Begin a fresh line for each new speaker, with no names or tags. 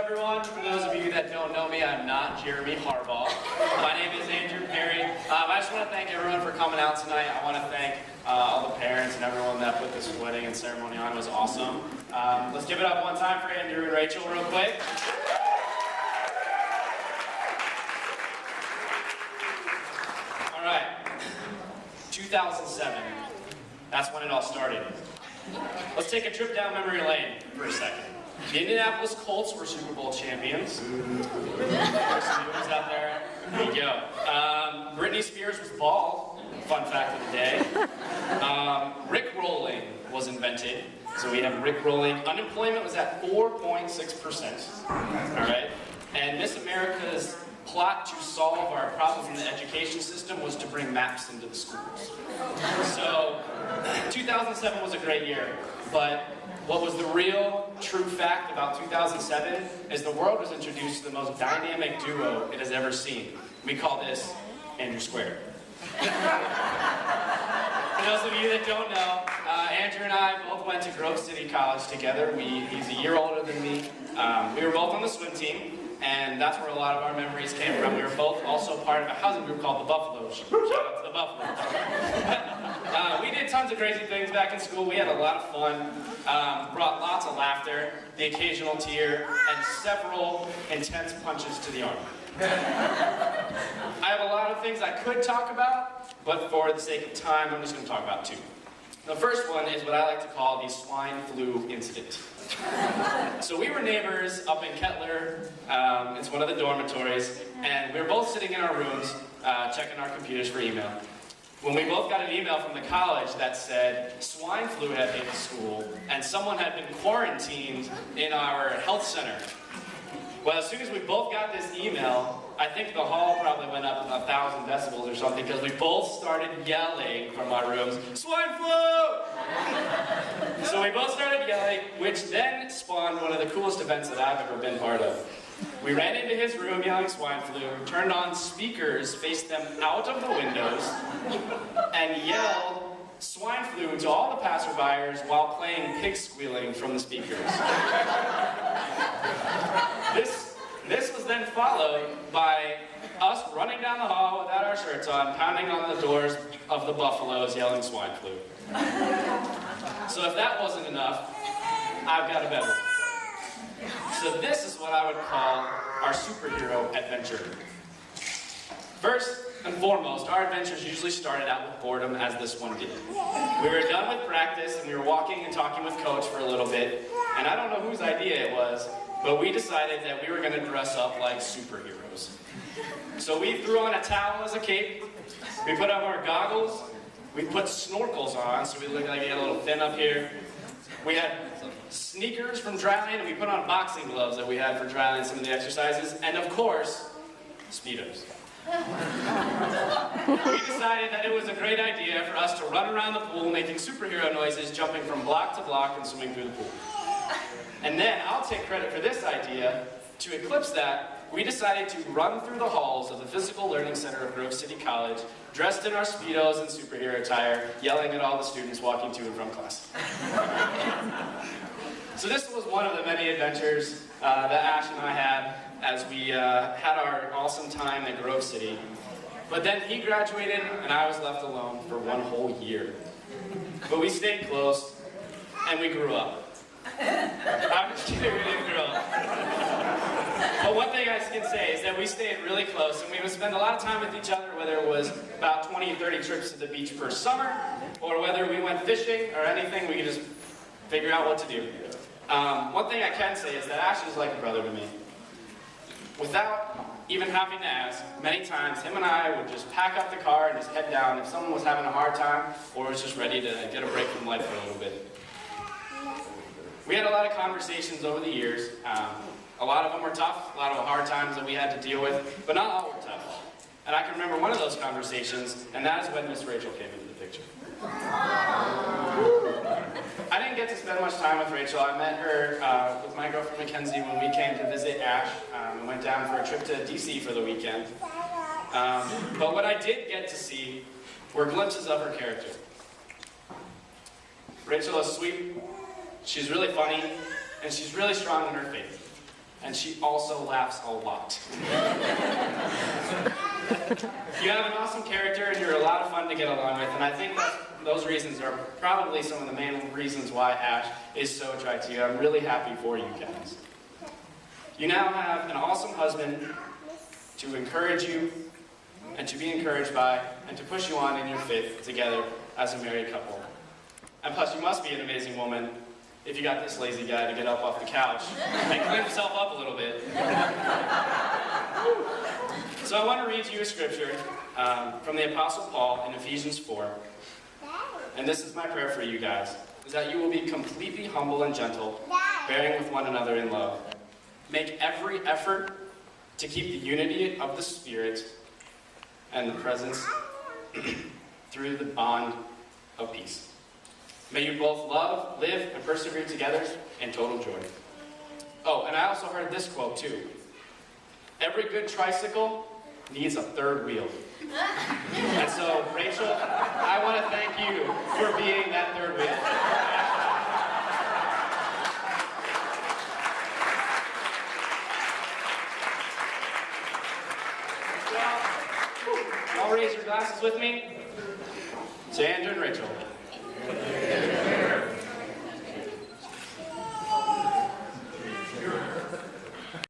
everyone. For those of you that don't know me, I'm not Jeremy Harbaugh. My name is Andrew Perry. I just want to thank everyone for coming out tonight. I want to thank all the parents and everyone that put this wedding and ceremony on. It was awesome. Let's give it up one time for Andrew and Rachel real quick. All right, 2007. That's when it all started. Let's take a trip down memory lane for a second. The Indianapolis Colts were Super Bowl champions. There's some movies out there. There you go. Britney Spears was bald. Fun fact of the day. Rickrolling was invented. So we have Rickrolling. Unemployment was at 4.6%. All right. And Miss America's plot to solve our problems in the education system was to bring maps into the schools. So 2007 was a great year, but what was the real, true fact about 2007 is the world was introduced to the most dynamic duo it has ever seen. We call this Andrew Squared. For those of you that don't know, Andrew and I both went to Grove City College together. He's a year older than me. We were both on the swim team, and that's where a lot of our memories came from. We were both also part of a housing group called the Buffaloes. Shout out to the Buffaloes. We did tons of crazy things back in school. We had a lot of fun, brought lots of laughter, the occasional tear, and several intense punches to the arm. I have a lot of things I could talk about, but for the sake of time, I'm just going to talk about two. The first one is what I like to call the swine flu incident. So we were neighbors up in Kettler. It's one of the dormitories, and we were both sitting in our rooms checking our computers for email, when we both got an email from the college that said swine flu had hit the school and someone had been quarantined in our health center. Well, as soon as we both got this email, I think the hall probably went up 1,000 decibels or something, because we both started yelling from our rooms, "Swine flu!" So we both started yelling, which then spawned one of the coolest events that I've ever been part of. We ran into his room yelling swine flu, turned on speakers, faced them out of the windows, and yelled swine flu to all the passerbyers while playing pig squealing from the speakers. This was then followed by us running down the hall without our shirts on, pounding on the doors of the Buffaloes, yelling swine flu. So if that wasn't enough, I've got a better one for you. So this is what I would call our superhero adventure. First and foremost, our adventures usually started out with boredom, as this one did. We were done with practice, and we were walking and talking with Coach for a little bit, and I don't know whose idea it was, but we decided that we were going to dress up like superheroes. So we threw on a towel as a cape, we put on our goggles, we put snorkels on so we looked like we had a little fin up here. We had sneakers from Dryland, and we put on boxing gloves that we had for Dryland, some of the exercises, and of course, Speedos. We decided that it was a great idea for us to run around the pool making superhero noises, jumping from block to block and swimming through the pool. And then, I'll take credit for this idea. To eclipse that, we decided to run through the halls of the Physical Learning Center of Grove City College, dressed in our Speedos and superhero attire, yelling at all the students walking to and from class. So this was one of the many adventures that Ash and I had as we had our awesome time at Grove City. But then he graduated, and I was left alone for one whole year. But we stayed close, and we grew up. I'm just kidding, we didn't grow up. But one thing I can say is that we stayed really close, and we would spend a lot of time with each other, whether it was about 20 or 30 trips to the beach per summer, or whether we went fishing or anything, we could just figure out what to do. One thing I can say is that Ash is like a brother to me. Without even having to ask, many times him and I would just pack up the car and just head down if someone was having a hard time or was just ready to get a break from life for a little bit. We had a lot of conversations over the years. A lot of them were tough, a lot of hard times that we had to deal with, but not all were tough. And I can remember one of those conversations, and that is when Miss Rachel came into the picture. I didn't get to spend much time with Rachel. I met her with my girlfriend Mackenzie when we came to visit Ash and went down for a trip to DC for the weekend. But what I did get to see were glimpses of her character. Rachel is sweet, she's really funny, and she's really strong in her faith. and she also laughs a lot. You have an awesome character, and you're a lot of fun to get along with, and I think those reasons are probably some of the main reasons why Ash is so attracted to you. I'm really happy for you guys. You now have an awesome husband to encourage you, and to be encouraged by, and to push you on in your faith together as a married couple. And plus, you must be an amazing woman if you got this lazy guy to get up off the couch and clean himself up a little bit. So I want to read to you a scripture from the Apostle Paul in Ephesians 4. And this is my prayer for you guys, is that you will be completely humble and gentle, bearing with one another in love. Make every effort to keep the unity of the Spirit and the presence through the bond of peace. May you both love, live, and persevere together in total joy. Oh, and I also heard this quote too. Every good tricycle needs a third wheel. And so, Rachel, I want to thank you for being that third wheel. All raise your glasses with me. To Andrew and Rachel.